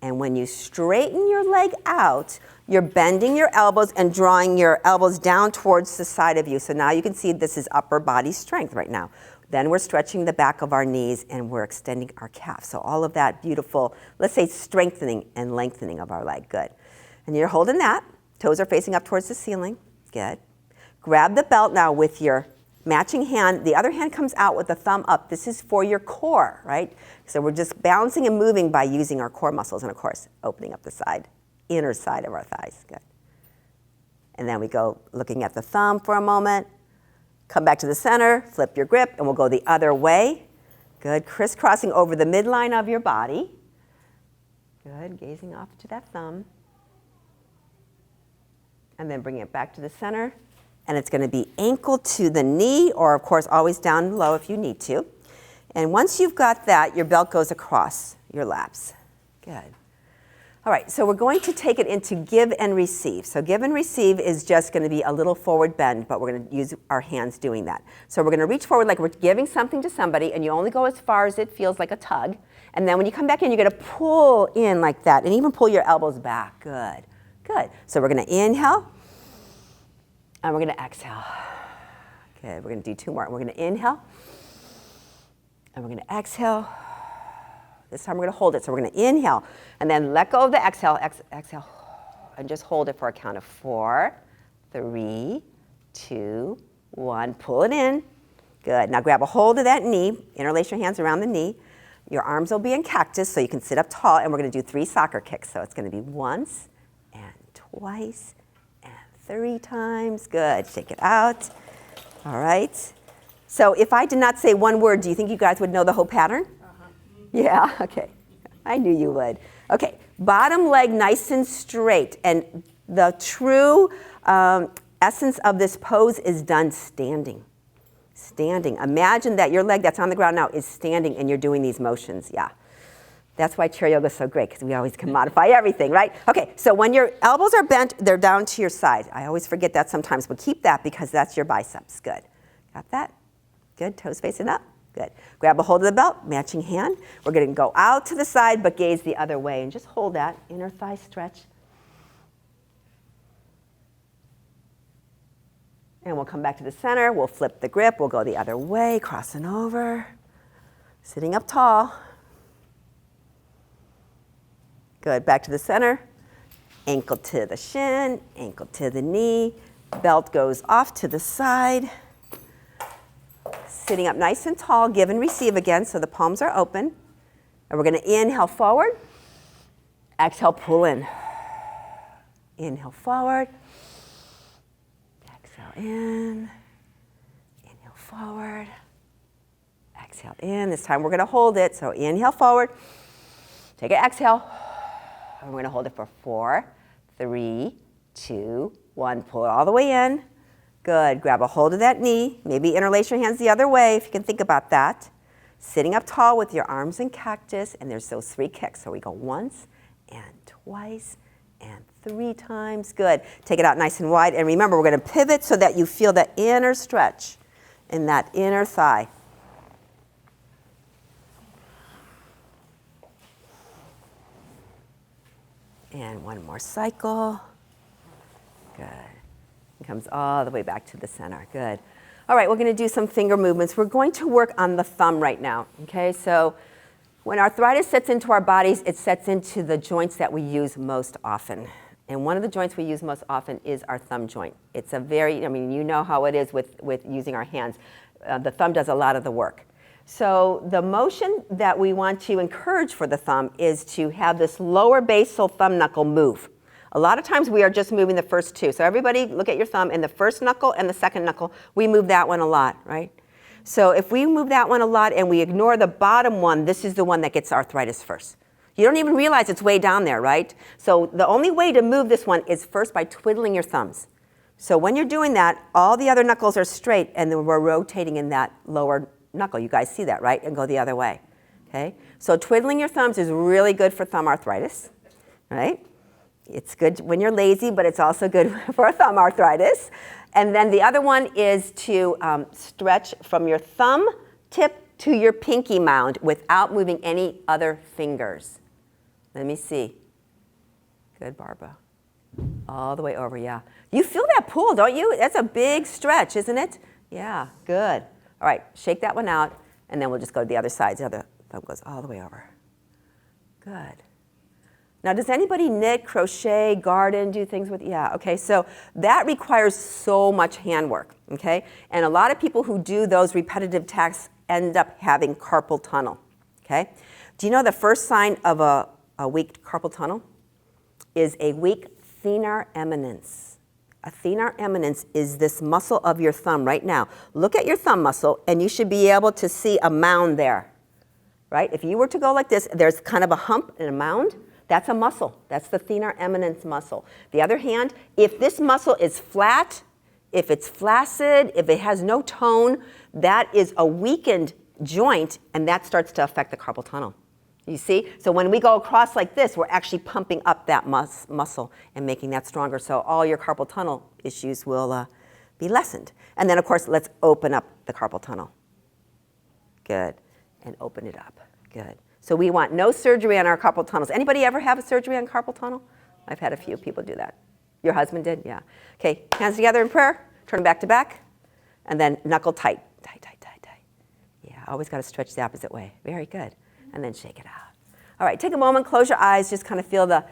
And when you straighten your leg out, you're bending your elbows and drawing your elbows down towards the side of you. So now you can see this is upper body strength right now. Then we're stretching the back of our knees and we're extending our calf. So all of that beautiful, let's say strengthening and lengthening of our leg. Good. And you're holding that. Toes are facing up towards the ceiling. Good. Grab the belt now with your matching hand. The other hand comes out with the thumb up. This is for your core, right? So we're just balancing and moving by using our core muscles and, of course, opening up the side, inner side of our thighs. Good. And then we go looking at the thumb for a moment. Come back to the center, flip your grip, and we'll go the other way. Good. Crisscrossing over the midline of your body. Good. Gazing off to that thumb. And then bring it back to the center. And it's going to be ankle to the knee, or of course always down low if you need to. And once you've got that, your belt goes across your laps. Good. All right, so we're going to take it into give and receive. So give and receive is just going to be a little forward bend, but we're going to use our hands doing that. So we're going to reach forward like we're giving something to somebody, and you only go as far as it feels like a tug. And then when you come back in, you're going to pull in like that, and even pull your elbows back. Good. Good. So we're going to inhale. And we're going to exhale. Okay, we're going to do two more. We're going to inhale. And we're going to exhale. This time we're going to hold it. So we're going to inhale. And then let go of the exhale. Exhale. And just hold it for a count of 4, 3, 2, 1. Pull it in. Good. Now grab a hold of that knee. Interlace your hands around the knee. Your arms will be in cactus so you can sit up tall. And we're going to do 3 soccer kicks. So it's going to be once and twice. 3 times. Good. Shake it out. All right. So if I did not say one word, do you think you guys would know the whole pattern? Yeah, okay. I knew you would. Okay, bottom leg nice and straight. And the true essence of this pose is done standing. Standing. Imagine that your leg that's on the ground now is standing and you're doing these motions. Yeah. That's why chair yoga is so great, because we always can modify everything, right? Okay, so when your elbows are bent, they're down to your side. I always forget that sometimes, but keep that because that's your biceps. Good. Got that? Good. Toes facing up. Good. Grab a hold of the belt, matching hand. We're going to go out to the side, but gaze the other way. And just hold that inner thigh stretch. And we'll come back to the center. We'll flip the grip. We'll go the other way, crossing over. Sitting up tall. Good. Back to the center. Ankle to the shin, ankle to the knee. Belt goes off to the side. Sitting up nice and tall, give and receive again, so the palms are open. And we're going to inhale forward. Exhale, pull in. Inhale forward. Exhale in. Inhale forward. Exhale in. This time we're going to hold it. So inhale forward. Take an exhale. And we're going to hold it for 4, 3, 2, 1. Pull it all the way in. Good. Grab a hold of that knee. Maybe interlace your hands the other way if you can think about that. Sitting up tall with your arms in cactus. And there's those 3 kicks. So we go once and twice and 3 times. Good. Take it out nice and wide. And remember, we're going to pivot so that you feel that inner stretch in that inner thigh. And one more cycle. Good. It comes all the way back to the center. Good. All right, we're going to do some finger movements. We're going to work on the thumb right now. Okay, so when arthritis sets into our bodies, it sets into the joints that we use most often. And one of the joints we use most often is our thumb joint. It's a very, I mean, you know how it is with using our hands. The thumb does a lot of the work. So the motion that we want to encourage for the thumb is to have this lower basal thumb knuckle move. A lot of times we are just moving the first 2. So everybody look at your thumb, and the first knuckle and the second knuckle, we move that one a lot, right? So if we move that one a lot and we ignore the bottom one, this is the one that gets arthritis first. You don't even realize it's way down there, right? So the only way to move this one is first by twiddling your thumbs. So when you're doing that, all the other knuckles are straight, and then we're rotating in that lower knuckle. You guys see that, right? And go the other way. Okay? So twiddling your thumbs is really good for thumb arthritis, right? It's good when you're lazy, but it's also good for thumb arthritis. And then the other one is to stretch from your thumb tip to your pinky mound without moving any other fingers. Let me see. Good, Barbara. All the way over, yeah. You feel that pull, don't you? That's a big stretch, isn't it? Yeah, good. All right, shake that one out, and then we'll just go to the other side. The other thumb goes all the way over. Good. Now, does anybody knit, crochet, garden, do things with, yeah, okay, so that requires so much handwork, okay? And a lot of people who do those repetitive tasks end up having carpal tunnel, okay? Do you know the first sign of a weak carpal tunnel is a weak thenar eminence? A thenar eminence is this muscle of your thumb right now. Look at your thumb muscle, and you should be able to see a mound there, right? If you were to go like this, there's kind of a hump and a mound. That's a muscle. That's the thenar eminence muscle. The other hand, if this muscle is flat, if it's flaccid, if it has no tone, that is a weakened joint, and that starts to affect the carpal tunnel. You see? So when we go across like this, we're actually pumping up that muscle and making that stronger. So all your carpal tunnel issues will be lessened. And then, of course, let's open up the carpal tunnel. Good. And open it up. Good. So we want no surgery on our carpal tunnels. Anybody ever have a surgery on carpal tunnel? I've had a few people do that. Your husband did? Yeah. Okay, hands together in prayer. Turn them back to back. And then knuckle tight. Tight, tight, tight, tight. Yeah, always got to stretch the opposite way. Very good. And then shake it out. All right, take a moment, close your eyes, just kind of feel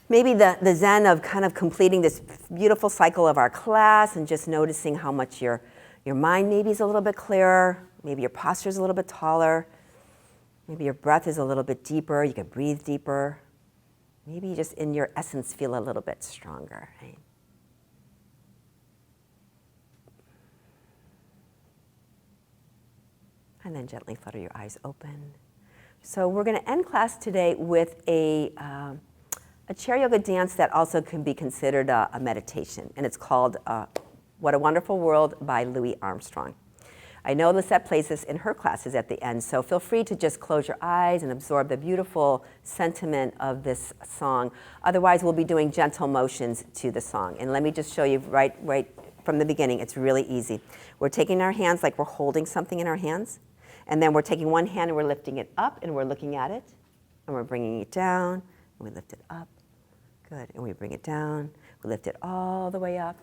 maybe the zen of kind of completing this beautiful cycle of our class and just noticing how much your mind maybe is a little bit clearer, maybe your posture is a little bit taller, maybe your breath is a little bit deeper, you can breathe deeper. Maybe you just in your essence feel a little bit stronger, right? And then gently flutter your eyes open. So we're going to end class today with a chair yoga dance that also can be considered a meditation. And it's called What a Wonderful World by Louis Armstrong. I know Lisette plays this in her classes at the end, so feel free to just close your eyes and absorb the beautiful sentiment of this song. Otherwise, we'll be doing gentle motions to the song. And let me just show you right from the beginning. It's really easy. We're taking our hands like we're holding something in our hands. And then we're taking one hand and we're lifting it up and we're looking at it. And we're bringing it down and we lift it up. Good. And we bring it down. We lift it all the way up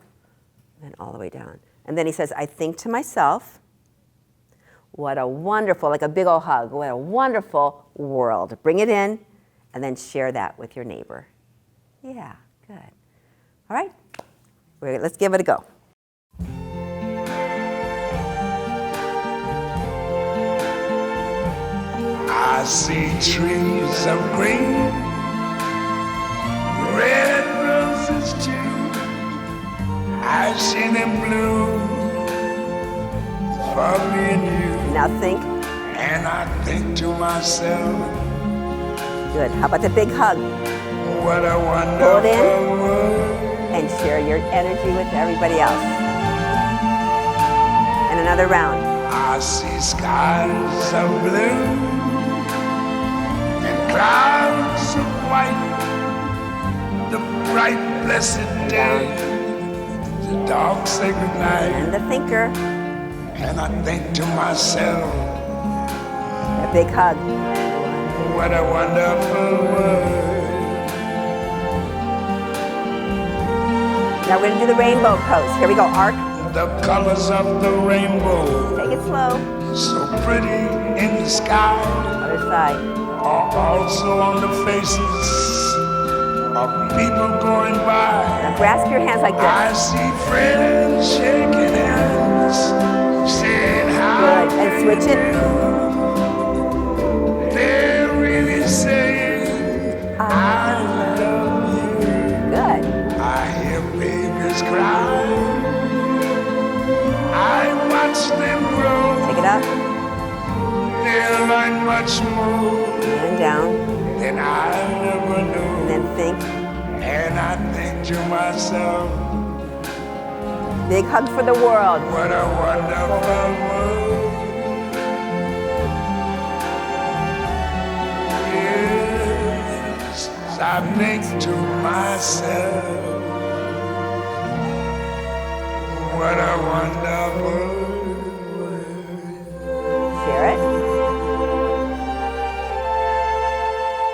and then all the way down. And then he says, I think to myself, what a wonderful, like a big old hug, what a wonderful world. Bring it in and then share that with your neighbor. Yeah, good. All right, let's give it a go. I see trees of green, red roses too. I see them bloom for me and you. Now think. And I think to myself, good. How about the big hug? What a wonderful Hold in world. and share your energy with everybody else. And another round. I see skies of blue and clouds of white. The bright blessed day, the dark sacred night. And the thinker. And I think to myself, a big hug. What a wonderful world. Now we're going to do the rainbow pose. Here we go, arc. The colors of the rainbow, take it slow. So pretty in the sky. Other side. Are also on the faces of people going by. Now grasp your hands like this. I see friends shaking hands, saying how. Good, and switch it. They're really saying, I love you. Good. I hear babies cry. I watch them grow. Take it up. They'll learn much more. And down. Than I never knew. And then think. And I think to myself, big hug for the world. What a wonderful world. Yes, I think to myself, what a wonderful world. Share it.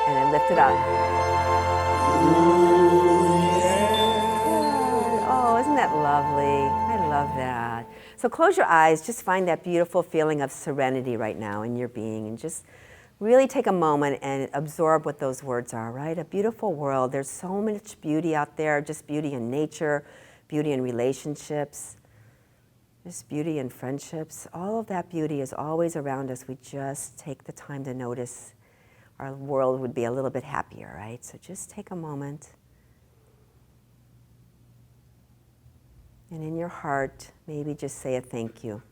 And then lift it up. Oh, isn't that lovely? I love that. So close your eyes. Just find that beautiful feeling of serenity right now in your being and just really take a moment and absorb what those words are, right? A beautiful world. There's so much beauty out there, just beauty in nature, beauty in relationships, just beauty in friendships. All of that beauty is always around us. We just take the time to notice. Our world would be a little bit happier, right? So just take a moment. And in your heart, maybe just say a thank you.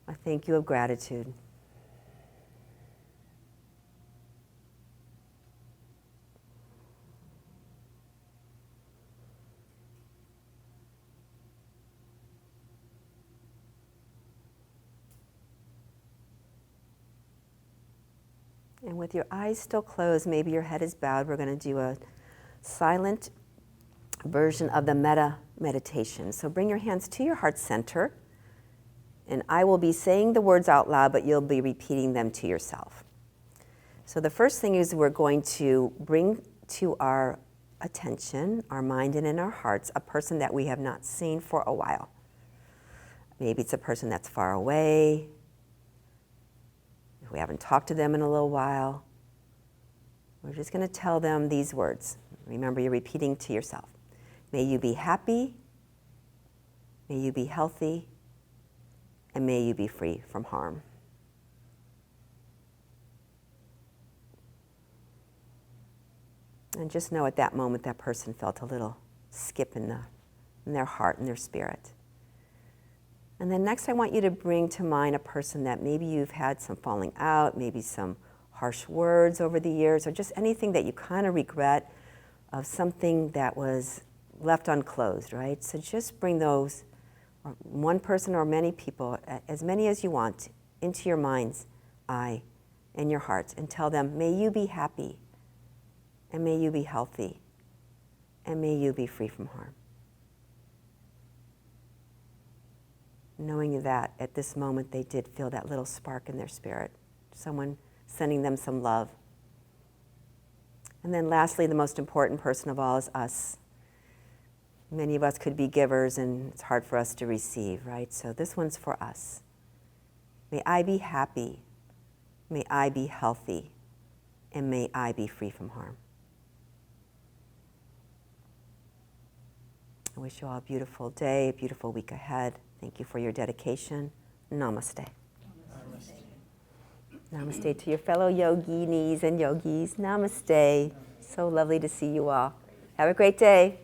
A thank you of gratitude. And with your eyes still closed, maybe your head is bowed, we're going to do a silent version of the metta meditation. So bring your hands to your heart center, and I will be saying the words out loud, but you'll be repeating them to yourself. So the first thing is we're going to bring to our attention, our mind and in our hearts, a person that we have not seen for a while. Maybe it's a person that's far away. If we haven't talked to them in a little while, we're just going to tell them these words. Remember, you're repeating to yourself. May you be happy, may you be healthy, and may you be free from harm. And just know at that moment that person felt a little skip in their heart and their spirit. And then next I want you to bring to mind a person that maybe you've had some falling out, maybe some harsh words over the years, or just anything that you kind of regret of something that was left unclosed, right? So just bring those, or one person or many people, as many as you want, into your mind's eye and your hearts, and tell them, may you be happy, and may you be healthy, and may you be free from harm. Knowing that at this moment they did feel that little spark in their spirit, someone sending them some love. And then lastly, the most important person of all is us. Many of us could be givers, and it's hard for us to receive, right? So this one's for us. May I be happy, may I be healthy, and may I be free from harm. I wish you all a beautiful day, a beautiful week ahead. Thank you for your dedication. Namaste. Namaste to your fellow yoginis and yogis. Namaste. So lovely to see you all. Have a great day.